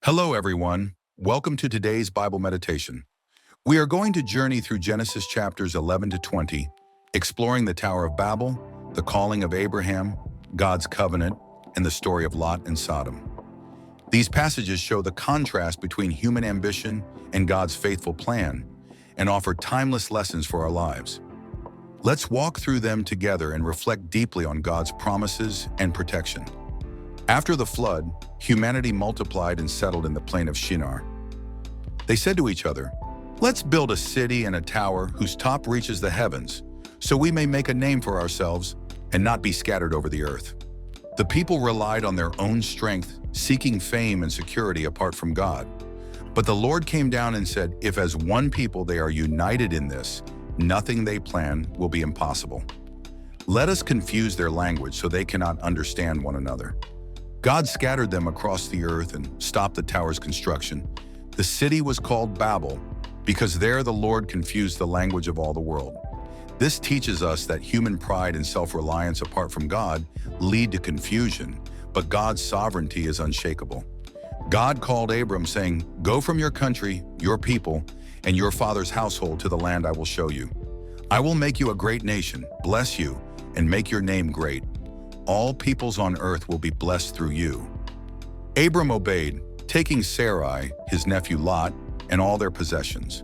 Hello, everyone. Welcome to today's Bible meditation. We are going to journey through Genesis chapters 11 to 20, exploring the Tower of Babel, the calling of Abraham, God's covenant, and the story of Lot and Sodom. These passages show the contrast between human ambition and God's faithful plan, and offer timeless lessons for our lives. Let's walk through them together and reflect deeply on God's promises and protection. After the flood, humanity multiplied and settled in the plain of Shinar. They said to each other, "Let's build a city and a tower whose top reaches the heavens, so we may make a name for ourselves and not be scattered over the earth." The people relied on their own strength, seeking fame and security apart from God. But the Lord came down and said, "If as one people they are united in this, nothing they plan will be impossible. Let us confuse their language so they cannot understand one another." God scattered them across the earth and stopped the tower's construction. The city was called Babel because there the Lord confused the language of all the world. This teaches us that human pride and self-reliance apart from God lead to confusion, but God's sovereignty is unshakable. God called Abram, saying, "Go from your country, your people, and your father's household to the land I will show you. I will make you a great nation, bless you, and make your name great. All peoples on earth will be blessed through you." Abram obeyed, taking Sarai, his nephew Lot, and all their possessions.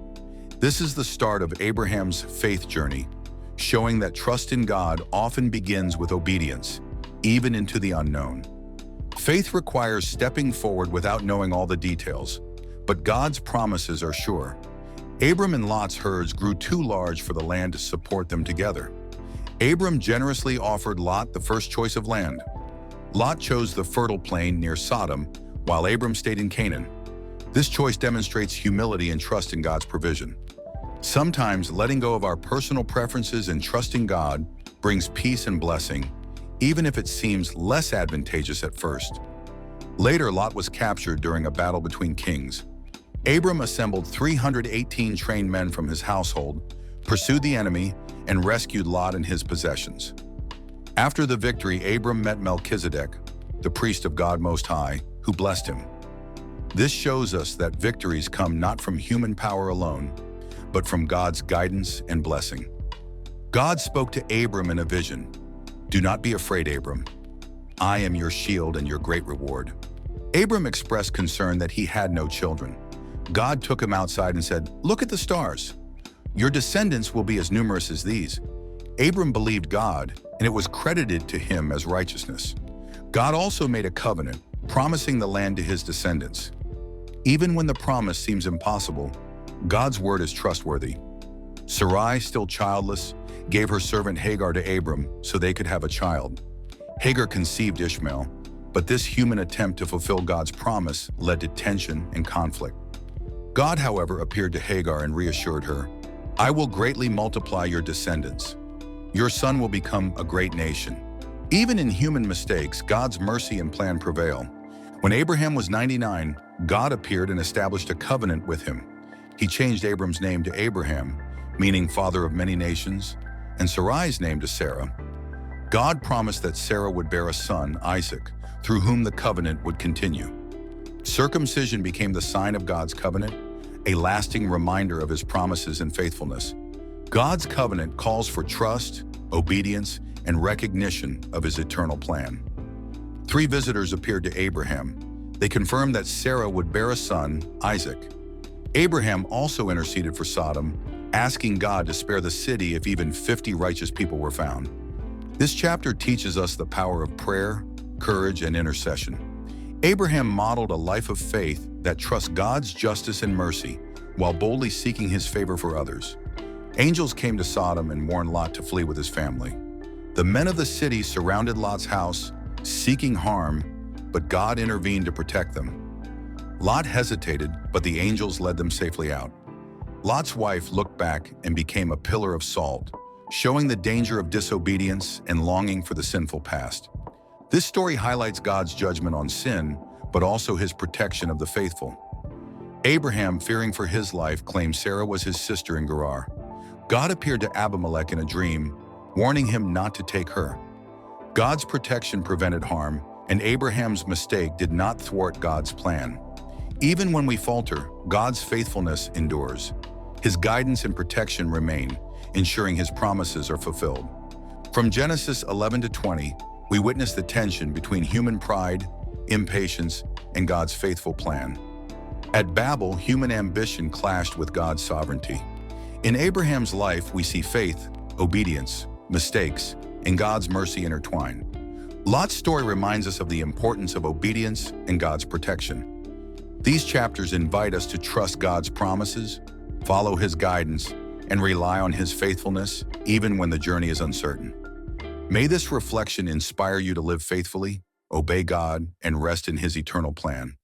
This is the start of Abraham's faith journey, showing that trust in God often begins with obedience, even into the unknown. Faith requires stepping forward without knowing all the details, but God's promises are sure. Abram and Lot's herds grew too large for the land to support them together. Abram generously offered Lot the first choice of land. Lot chose the fertile plain near Sodom, while Abram stayed in Canaan. This choice demonstrates humility and trust in God's provision. Sometimes letting go of our personal preferences and trusting God brings peace and blessing, even if it seems less advantageous at first. Later, Lot was captured during a battle between kings. Abram assembled 318 trained men from his household, pursued the enemy, and rescued Lot and his possessions. After the victory, Abram met Melchizedek, the priest of God Most High, who blessed him. This shows us that victories come not from human power alone, but from God's guidance and blessing. God spoke to Abram in a vision. "Do not be afraid, Abram. I am your shield and your great reward." Abram expressed concern that he had no children. God took him outside and said, "Look at the stars. Your descendants will be as numerous as these." Abram believed God, and it was credited to him as righteousness. God also made a covenant, promising the land to his descendants. Even when the promise seems impossible, God's word is trustworthy. Sarai, still childless, gave her servant Hagar to Abram so they could have a child. Hagar conceived Ishmael, but this human attempt to fulfill God's promise led to tension and conflict. God, however, appeared to Hagar and reassured her, "I will greatly multiply your descendants. Your son will become a great nation." Even in human mistakes, God's mercy and plan prevail. When Abraham was 99, God appeared and established a covenant with him. He changed Abram's name to Abraham, meaning father of many nations, and Sarai's name to Sarah. God promised that Sarah would bear a son, Isaac, through whom the covenant would continue. Circumcision became the sign of God's covenant, a lasting reminder of his promises and faithfulness. God's covenant calls for trust, obedience, and recognition of his eternal plan. 3 visitors appeared to Abraham. They confirmed that Sarah would bear a son, Isaac. Abraham also interceded for Sodom, asking God to spare the city if even 50 righteous people were found. This chapter teaches us the power of prayer, courage, and intercession. Abraham modeled a life of faith that trusts God's justice and mercy while boldly seeking his favor for others. Angels came to Sodom and warned Lot to flee with his family. The men of the city surrounded Lot's house, seeking harm, but God intervened to protect them. Lot hesitated, but the angels led them safely out. Lot's wife looked back and became a pillar of salt, showing the danger of disobedience and longing for the sinful past. This story highlights God's judgment on sin, but also his protection of the faithful. Abraham, fearing for his life, claimed Sarah was his sister in Gerar. God appeared to Abimelech in a dream, warning him not to take her. God's protection prevented harm, and Abraham's mistake did not thwart God's plan. Even when we falter, God's faithfulness endures. His guidance and protection remain, ensuring His promises are fulfilled. From Genesis 11 to 20, we witness the tension between human pride, impatience, and God's faithful plan. At Babel, human ambition clashed with God's sovereignty. In Abraham's life, we see faith, obedience, mistakes, and God's mercy intertwine. Lot's story reminds us of the importance of obedience and God's protection. These chapters invite us to trust God's promises, follow His guidance, and rely on His faithfulness even when the journey is uncertain. May this reflection inspire you to live faithfully, obey God, and rest in His eternal plan.